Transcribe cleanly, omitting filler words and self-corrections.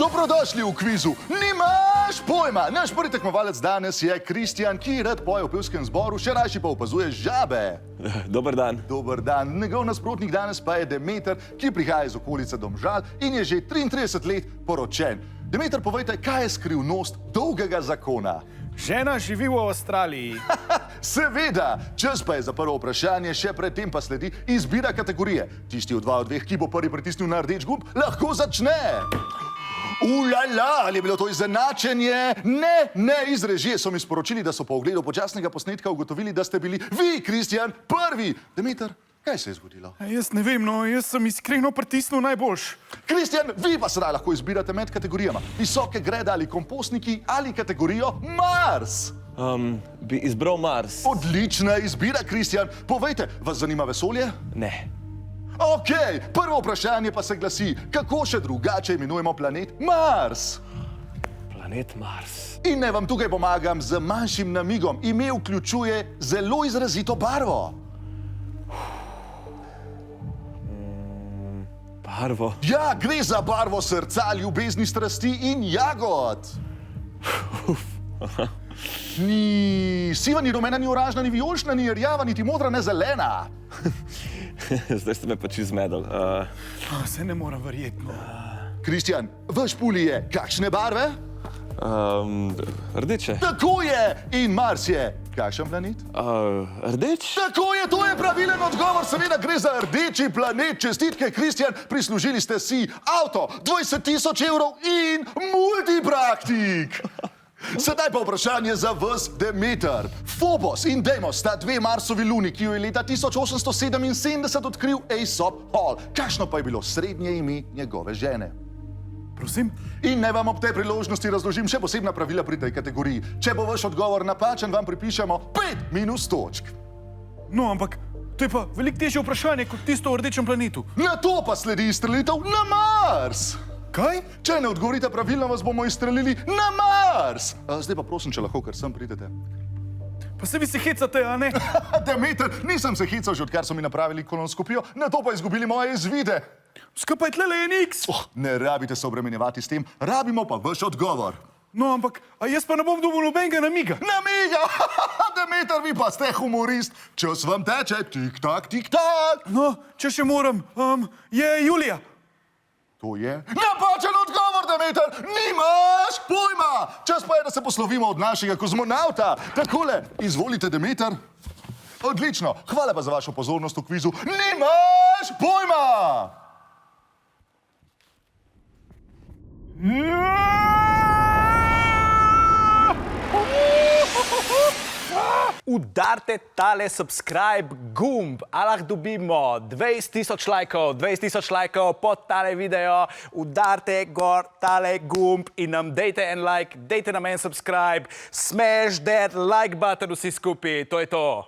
Dobrodošli v kvizu. Nimaš pojma. Naš prvi tekmovalec danes je Kristjan, ki rad poje v pevskem zboru, še rajši pa opazuje žabe. Dober dan. Dober dan. Njegov nasprotnik danes pa je Demeter, ki prihaja iz okolice Domžal in je že 33 let poročen. Demeter, povejte, kaj je skrivnost dolgega zakona? Žena živi v Avstraliji. Seveda, čas pa je za prvo vprašanje, še predtem pa sledi izbira kategorije. Tisti od dveh, ki bo prvi pritisnil na rdeč gumb, lahko začne. Ulala, ali je bilo to izenačenje? Ne, iz režije so mi sporočili, da so po ogledu počasnega posnetka ugotovili, da ste bili vi, Kristjan, prvi. Demeter, kaj se je zgodilo? Jaz ne vem, no, jaz sem iskreno pritisnil najboljš. Kristjan, vi pa sedaj lahko izbirate med kategorijama. Visoke grede ali kompostniki ali kategorijo Mars. Bi izbral Mars. Odlična izbira, Kristjan. Povejte, vas zanima vesolje? Ne. Okej, prvo vprašanje pa se glasi, kako še drugače imenujemo planet Mars? Planet Mars. In naj vam tukaj pomagam z manjšim namigom. Ime vključuje zelo izrazito barvo. Barvo. Ja, gre za barvo srca, ljubezni, strasti in jagod. Ni siva, ni rumena, ni oranžna, ni vijolična, ni rjava, niti modra, ne zelena. Zdaj ste me pač izmedli. Se ne moram verjeti, no. Kristjan, vaš puli je kakšne barve? Rdeče. Tako je! In Mars je kakšen planet? Rdeč? Tako je, to je pravilen odgovor, seveda gre za rdeči planet. Čestitke, Kristjan, prislužili ste si avto, 20.000 evrov in multipraktik. Sedaj pa vprašanje za vas, Demeter. Phobos in Deimos sta dve Marsovi luni, ki jo je leta 1877 odkril Aesop Hall. Kakšno pa je bilo srednje ime njegove žene? Prosim? In naj vam ob tej priložnosti razložim še posebna pravila pri tej kategoriji. Če bo vaš odgovor napačen, vam pripišemo 5 minus točk. No, ampak to je pa veliko težje vprašanje kot tisto o rdečem planetu. Na to pa sledi izstrelitev na Mars. Kaj? Če ne odgovorite pravilno, vas bomo izstrelili na Mars. Zdaj pa prosim, če lahko kar sem pridete. Pa se vi se hecate, a ne? Demeter, nisem se hecal že odkar so mi napravili kolonoskopijo, na to pa izgubili moje izvide. Skupaj tlele je niks. Ne rabite se obremenjevati s tem, rabimo pa vaš odgovor. No, ampak, a jaz pa ne bom dobil nobenega namiga. Namiga! Demeter, vi pa ste humorist. Čas vam teče, tik-tak, tik-tak. No, če še moram, je Julija. To je napačen odgovor, Demeter! Nimaš pojma! Čas pa je, da se poslovimo od našega kozmonavta. Takole, izvolite, Demeter. Odlično, hvala pa za vašo pozornost v kvizu. Nimaš pojma! Udarite tale subscribe gumb, a lahko dobimo 20.000 lajkov, 20.000 lajkov pod tale video. Udarite gor tale gumb in nam dejte en like, dejte nam en subscribe. Smash that like button vsi skupaj, to je to.